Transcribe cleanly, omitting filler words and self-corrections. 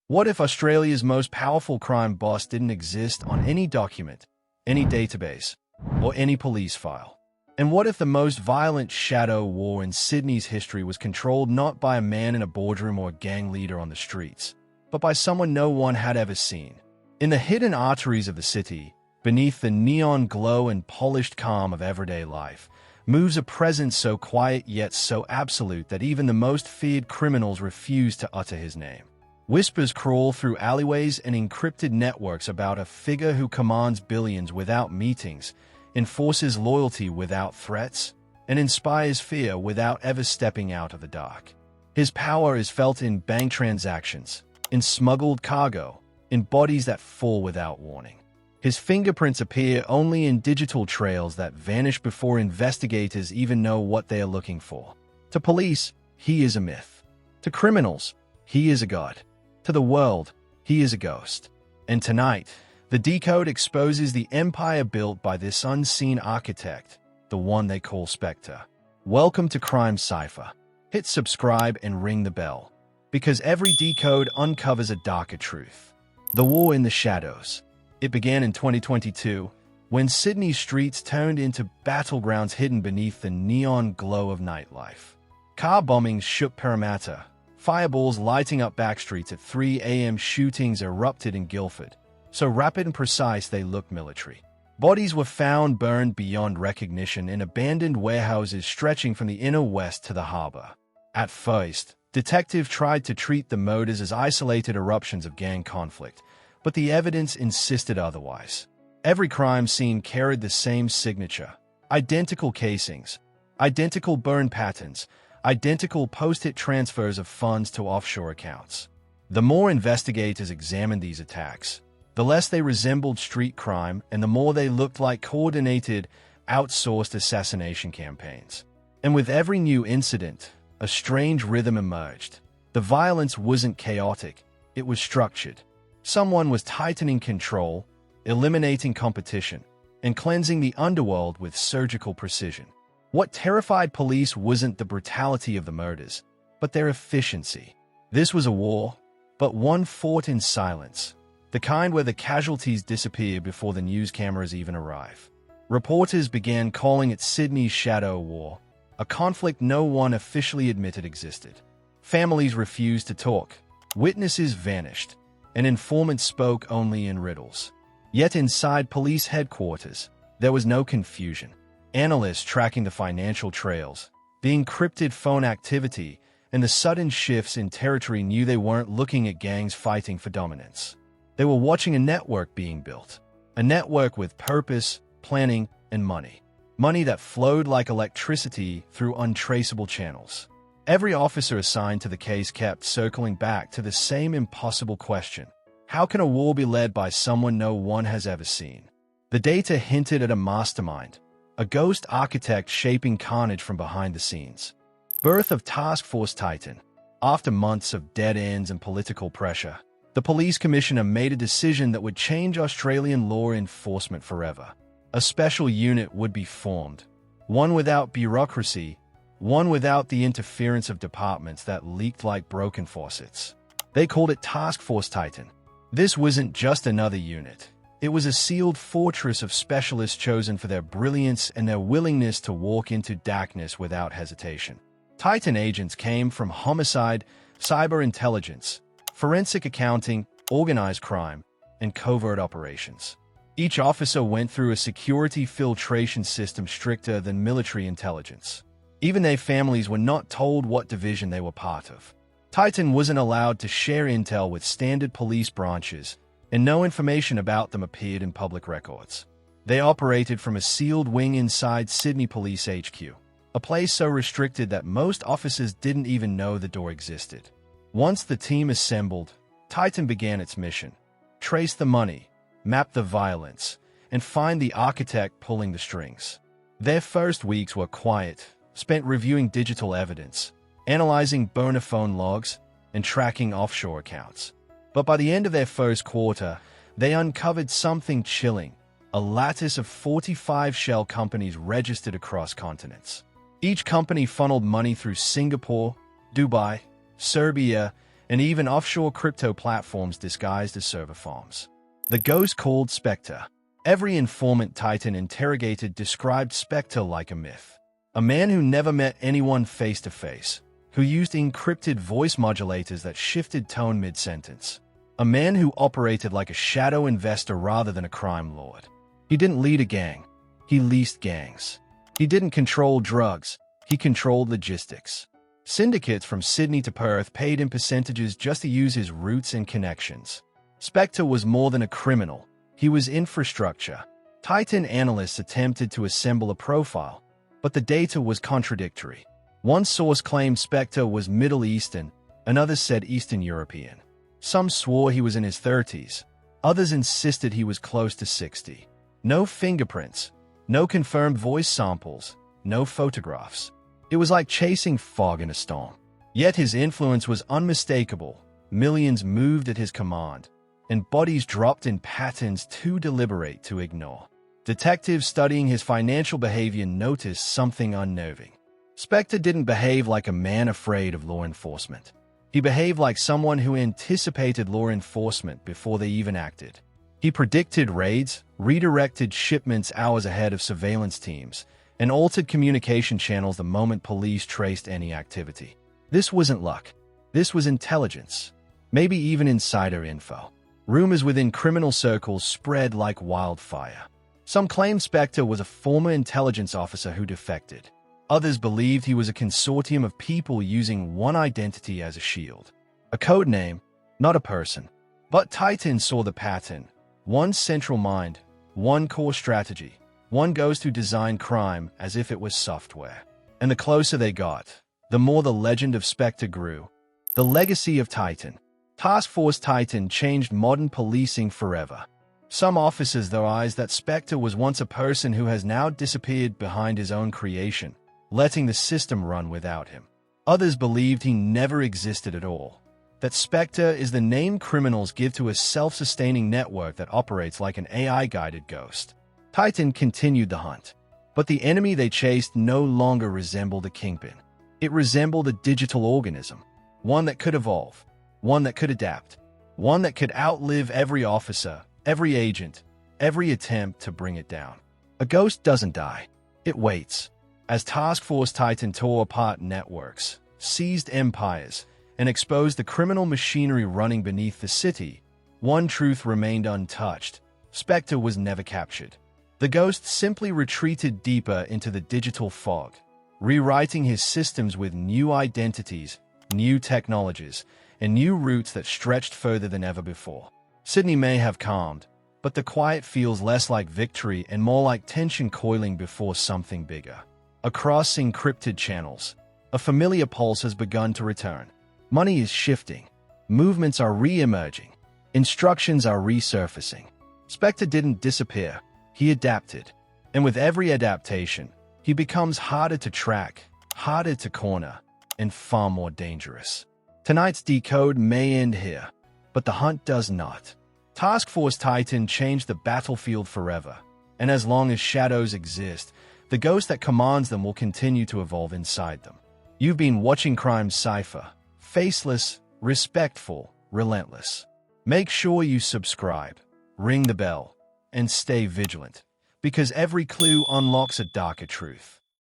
What if Australia's most powerful crime boss didn't exist on any document, any database, or any police file? And what if the most violent shadow war in Sydney's history was controlled not by a man in a boardroom or a gang leader on the streets, but by someone no one had ever seen? In the hidden arteries of the city, beneath the neon glow and polished calm of everyday life, moves a presence so quiet yet so absolute that even the most feared criminals refuse to utter his name. Whispers crawl through alleyways and encrypted networks about a figure who commands billions without meetings, enforces loyalty without threats, and inspires fear without ever stepping out of the dark. His power is felt in bank transactions, in smuggled cargo, in bodies that fall without warning. His fingerprints appear only in digital trails that vanish before investigators even know what they are looking for. To police, he is a myth. To criminals, he is a god. To the world, he is a ghost. And tonight, the Decode exposes the empire built by this unseen architect, the one they call Spectre. Welcome to Crime Cipher. Hit subscribe and ring the bell, because every Decode uncovers a darker truth. The war in the shadows. It began in 2022, when Sydney's streets turned into battlegrounds hidden beneath the neon glow of nightlife. Car bombings shook Parramatta, fireballs lighting up backstreets at 3 a.m. Shootings erupted in Guildford, so rapid and precise they looked military. Bodies were found burned beyond recognition in abandoned warehouses stretching from the inner west to the harbour. At first, detectives tried to treat the murders as isolated eruptions of gang conflict, but the evidence insisted otherwise. Every crime scene carried the same signature: identical casings, identical burn patterns, identical post-it transfers of funds to offshore accounts. The more investigators examined these attacks, the less they resembled street crime and the more they looked like coordinated, outsourced assassination campaigns. And with every new incident, a strange rhythm emerged. The violence wasn't chaotic, it was structured. Someone was tightening control, eliminating competition, and cleansing the underworld with surgical precision. What terrified police wasn't the brutality of the murders, but their efficiency. This was a war, but one fought in silence, the kind where the casualties disappear before the news cameras even arrive. Reporters began calling it Sydney's Shadow War, a conflict no one officially admitted existed. Families refused to talk, witnesses vanished, and informants spoke only in riddles. Yet inside police headquarters, there was no confusion. Analysts tracking the financial trails, the encrypted phone activity, and the sudden shifts in territory knew they weren't looking at gangs fighting for dominance. They were watching a network being built. A network with purpose, planning, and money. Money that flowed like electricity through untraceable channels. Every officer assigned to the case kept circling back to the same impossible question: how can a war be led by someone no one has ever seen? The data hinted at a mastermind, a ghost architect shaping carnage from behind the scenes. Birth of Taskforce Titan. After months of dead ends and political pressure, the police commissioner made a decision that would change Australian law enforcement forever. A special unit would be formed, one without bureaucracy, one without the interference of departments that leaked like broken faucets. They called it Taskforce Titan. This wasn't just another unit. It was a sealed fortress of specialists chosen for their brilliance and their willingness to walk into darkness without hesitation. Titan agents came from homicide, cyber intelligence, forensic accounting, organized crime, and covert operations. Each officer went through a security filtration system stricter than military intelligence. Even their families were not told what division they were part of. Titan wasn't allowed to share intel with standard police branches, and no information about them appeared in public records. They operated from a sealed wing inside Sydney Police HQ, a place so restricted that most officers didn't even know the door existed. Once the team assembled, Titan began its mission: trace the money, map the violence, and find the architect pulling the strings. Their first weeks were quiet, spent reviewing digital evidence, analyzing burner phone logs, and tracking offshore accounts. But by the end of their first quarter, they uncovered something chilling: a lattice of 45 shell companies registered across continents. Each company funneled money through Singapore, Dubai, Serbia, and even offshore crypto platforms disguised as server farms. The ghost called Spectre. Every informant Titan interrogated described Spectre like a myth. A man who never met anyone face-to-face, who used encrypted voice modulators that shifted tone mid-sentence. A man who operated like a shadow investor rather than a crime lord. He didn't lead a gang. He leased gangs. He didn't control drugs. He controlled logistics. Syndicates from Sydney to Perth paid him percentages just to use his roots and connections. Spectre was more than a criminal. He was infrastructure. Titan analysts attempted to assemble a profile, but the data was contradictory. One source claimed Spectre was Middle Eastern, another said Eastern European. Some swore he was in his 30s. Others insisted he was close to 60. No fingerprints, no confirmed voice samples, no photographs. It was like chasing fog in a storm. Yet his influence was unmistakable. Millions moved at his command, and bodies dropped in patterns too deliberate to ignore. Detectives studying his financial behavior noticed something unnerving. Spectre didn't behave like a man afraid of law enforcement. He behaved like someone who anticipated law enforcement before they even acted. He predicted raids, redirected shipments hours ahead of surveillance teams, and altered communication channels the moment police traced any activity. This wasn't luck. This was intelligence. Maybe even insider info. Rumors within criminal circles spread like wildfire. Some claimed Spectre was a former intelligence officer who defected. Others believed he was a consortium of people using one identity as a shield. A code name, not a person. But Titan saw the pattern. One central mind, one core strategy, one ghost who designed crime as if it was software. And the closer they got, the more the legend of Spectre grew. The legacy of Titan. Taskforce Titan changed modern policing forever. Some officers theorized that Spectre was once a person who has now disappeared behind his own creation, letting the system run without him. Others believed he never existed at all. That Spectre is the name criminals give to a self-sustaining network that operates like an AI-guided ghost. Titan continued the hunt. But the enemy they chased no longer resembled a Kingpin. It resembled a digital organism. One that could evolve. One that could adapt. One that could outlive every officer, every agent, every attempt to bring it down. A ghost doesn't die. It waits. As Taskforce Titan tore apart networks, seized empires, and exposed the criminal machinery running beneath the city, one truth remained untouched. Spectre was never captured. The ghost simply retreated deeper into the digital fog, rewriting his systems with new identities, new technologies, and new routes that stretched further than ever before. Sydney may have calmed, but the quiet feels less like victory and more like tension coiling before something bigger. Across encrypted channels, a familiar pulse has begun to return. Money is shifting. Movements are re-emerging. Instructions are resurfacing. Spectre didn't disappear. He adapted. And with every adaptation, he becomes harder to track, harder to corner, and far more dangerous. Tonight's Decode may end here, but the hunt does not. Taskforce Titan changed the battlefield forever, and as long as shadows exist, the ghost that commands them will continue to evolve inside them. You've been watching Crime Cipher. Faceless, respectful, relentless. Make sure you subscribe, ring the bell, and stay vigilant, because every clue unlocks a darker truth.